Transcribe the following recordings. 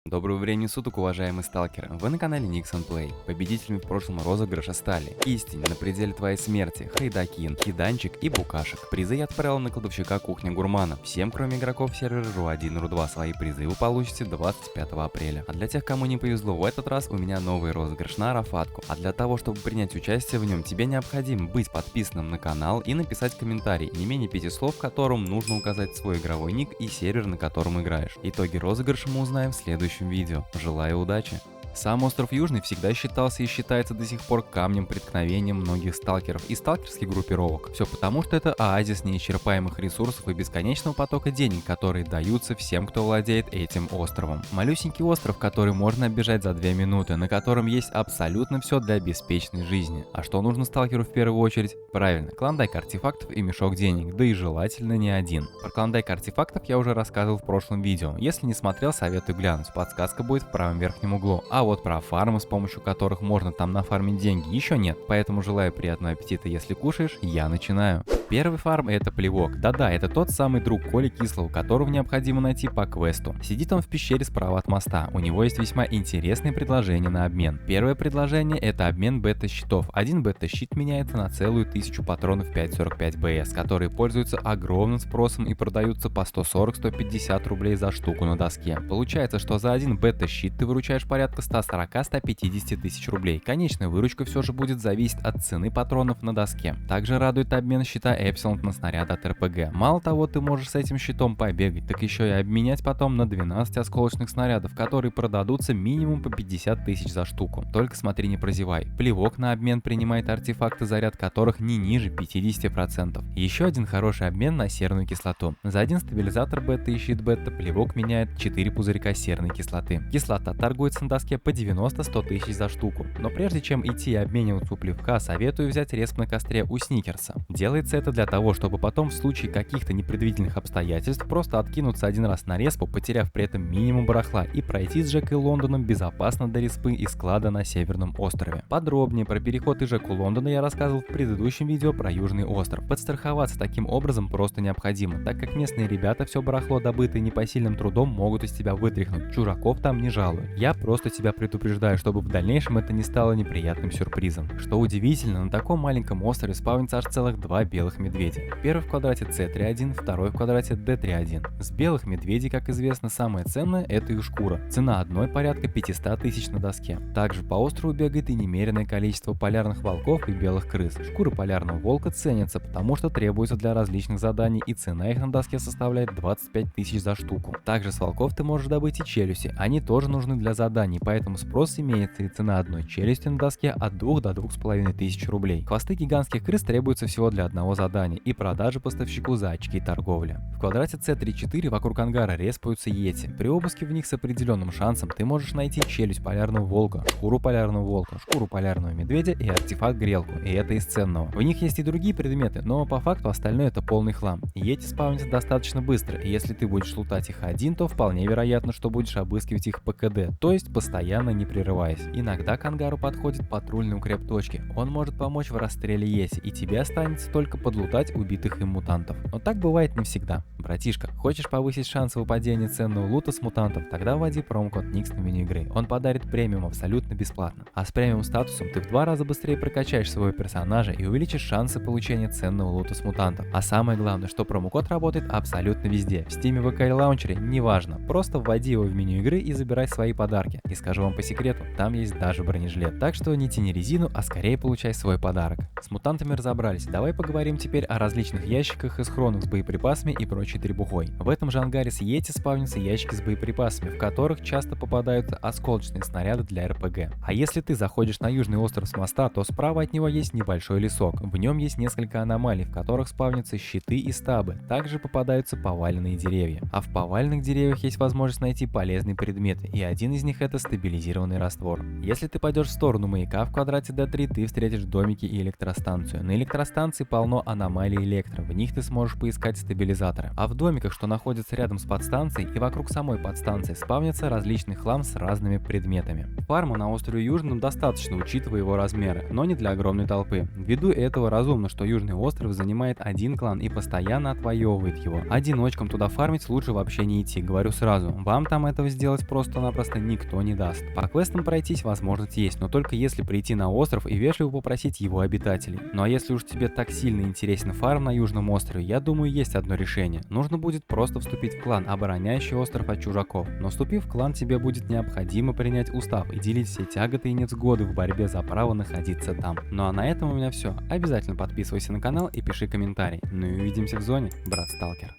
Доброго времени суток, уважаемые сталкеры! Вы на канале Nixon Play. Победителями в прошлом розыгрыша стали Истинь, На пределе твоей смерти, Хайдакин, Киданчик и Букашек. Призы я отправил на кладовщика Кухня Гурмана. Всем, кроме игроков сервера РУ1 и РУ2, свои призы вы получите 25 апреля. А для тех, кому не повезло, в этот раз у меня новый розыгрыш на Арафатку. А для того, чтобы принять участие в нем, тебе необходимо быть подписанным на канал и написать комментарий, не менее 5 слов, в котором нужно указать свой игровой ник и сервер, на котором играешь. Итоги розыгрыша мы узнаем в следующем видео. Желаю удачи! Сам остров Южный всегда считался и считается до сих пор камнем преткновения многих сталкеров и сталкерских группировок. Все потому, что это оазис неисчерпаемых ресурсов и бесконечного потока денег, которые даются всем, кто владеет этим островом. Малюсенький остров, который можно оббежать за 2 минуты, на котором есть абсолютно все для беспечной жизни. А что нужно сталкеру в первую очередь? Правильно, клондайк артефактов и мешок денег, да и желательно не один. Про клондайк артефактов я уже рассказывал в прошлом видео. Если не смотрел, советую глянуть, подсказка будет в правом верхнем углу. А вот про фармы, с помощью которых можно там нафармить деньги, еще нет, поэтому желаю приятного аппетита, если кушаешь, я начинаю. Первый фарм — это плевок. Да-да, это тот самый друг Коли Кислого, которого необходимо найти по квесту. Сидит он в пещере справа от моста. У него есть весьма интересные предложения на обмен. Первое предложение — это обмен бета-щитов. Один бета-щит меняется на целую 1000 патронов 5.45 БС, которые пользуются огромным спросом и продаются по 140-150 рублей за штуку на доске. Получается, что за один бета-щит ты выручаешь порядка 140-150 тысяч рублей. Конечная выручка все же будет зависеть от цены патронов на доске. Также радует обмен щита Эпсилон на снаряд от РПГ. Мало того, ты можешь с этим щитом побегать, так еще и обменять потом на 12 осколочных снарядов, которые продадутся минимум по 50 тысяч за штуку. Только смотри, не прозевай. Плевок на обмен принимает артефакты, заряд которых не ниже 50%. Еще один хороший обмен на серную кислоту. За один стабилизатор бета и щит бета плевок меняет 4 пузырька серной кислоты. Кислота торгуется на доске по 90-100 тысяч за штуку. Но прежде чем идти и обмениваться у плевка, советую взять респ на костре у Сникерса. Делается это для того, чтобы потом в случае каких-то непредвиденных обстоятельств просто откинуться один раз на респу, потеряв при этом минимум барахла, и пройти с Джекой Лондоном безопасно до респы и склада на Северном острове. Подробнее про переход из Джеку Лондона я рассказывал в предыдущем видео про Южный остров. Подстраховаться таким образом просто необходимо, так как местные ребята все барахло, добытое непосильным трудом, могут из тебя вытряхнуть. Чужаков там не жалуют. Я просто тебя предупреждаю, чтобы в дальнейшем это не стало неприятным сюрпризом. Что удивительно, на таком маленьком острове спавнится аж целых 2 белых медведя. Первый в квадрате C31, второй в квадрате D31. С белых медведей, как известно, самое ценное — это их шкура. Цена одной порядка 500 тысяч на доске. Также по острову бегает и немереное количество полярных волков и белых крыс. Шкура полярного волка ценится, потому что требуется для различных заданий, и цена их на доске составляет 25 тысяч за штуку. Также с волков ты можешь добыть и челюсти, они тоже нужны для заданий, поэтому спрос имеется, и цена одной челюсти на доске от 2 до 2500 рублей. Хвосты гигантских крыс требуются всего для одного задания и продажи поставщику за очки торговли. В квадрате C34 вокруг ангара респаются йети. При обыске в них с определенным шансом ты можешь найти челюсть полярного волка, шкуру полярного медведя и артефакт-грелку, и это из ценного. В них есть и другие предметы, но по факту остальное это полный хлам. Йети спавнятся достаточно быстро, и если ты будешь лутать их один, то вполне вероятно, что будешь обыскивать их по КД, то есть постоянно не прерываясь. Иногда к ангару подходит патрульный укреп точки. Он может помочь в расстреле йети, и тебе останется только подлутать убитых им мутантов. Но так бывает не всегда. Братишка, хочешь повысить шансы выпадения ценного лута с мутантов? Тогда вводи промокод Nix на меню игры. Он подарит премиум абсолютно бесплатно. А с премиум статусом ты в 2 раза быстрее прокачаешь своего персонажа и увеличишь шансы получения ценного лута с мутантов. А самое главное, что промокод работает абсолютно везде. В Steam, ВК или лаунчере, неважно. Просто вводи его в меню игры и забирай свои подарки. И скажу вам по секрету, там есть даже бронежилет. Так что не тяни резину, а скорее получай свой подарок. С мутантами разобрались. Давай поговорим теперь о различных ящиках и схронах с боеприпасами и прочей требухой. В этом же ангаре с йети спавнятся ящики с боеприпасами, в которых часто попадаются осколочные снаряды для РПГ. А если ты заходишь на Южный остров с моста, то справа от него есть небольшой лесок. В нем есть несколько аномалий, в которых спавнятся щиты и стабы. Также попадаются поваленные деревья. А в поваленных деревьях есть возможность найти полезные предметы, и один из них это стабилизированный раствор. Если ты пойдешь в сторону маяка в квадрате D3, ты встретишь домики и электростанцию. На электростанции полно аномалий электро, в них ты сможешь поискать стабилизаторы. А в домиках, что находятся рядом с подстанцией и вокруг самой подстанции, спавнится различный хлам с разными предметами. Фарма на острове Южном достаточно, учитывая его размеры, но не для огромной толпы. Ввиду этого разумно, что Южный остров занимает один клан и постоянно отвоевывает его. Одиночкам туда фармить лучше вообще не идти, говорю сразу. Вам там этого сделать просто-напросто никто не даст. По квестам пройтись возможность есть, но только если прийти на остров и вежливо попросить его обитателей. Ну а если уж тебе так сильно интересен фарм на Южном острове, я думаю, есть одно решение. Нужно будет просто вступить в клан, обороняющий остров от чужаков. Но вступив в клан, тебе будет необходимо принять устав и делить все тяготы и невзгоды в борьбе за право находиться там. Ну а на этом у меня все. Обязательно подписывайся на канал и пиши комментарий. Ну и увидимся в зоне, брат Сталкер.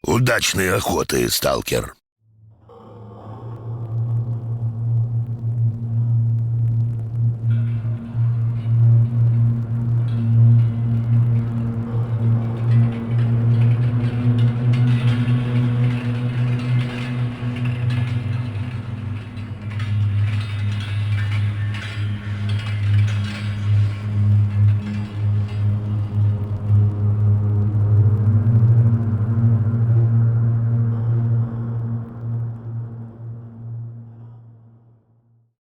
Удачной охоты, сталкер.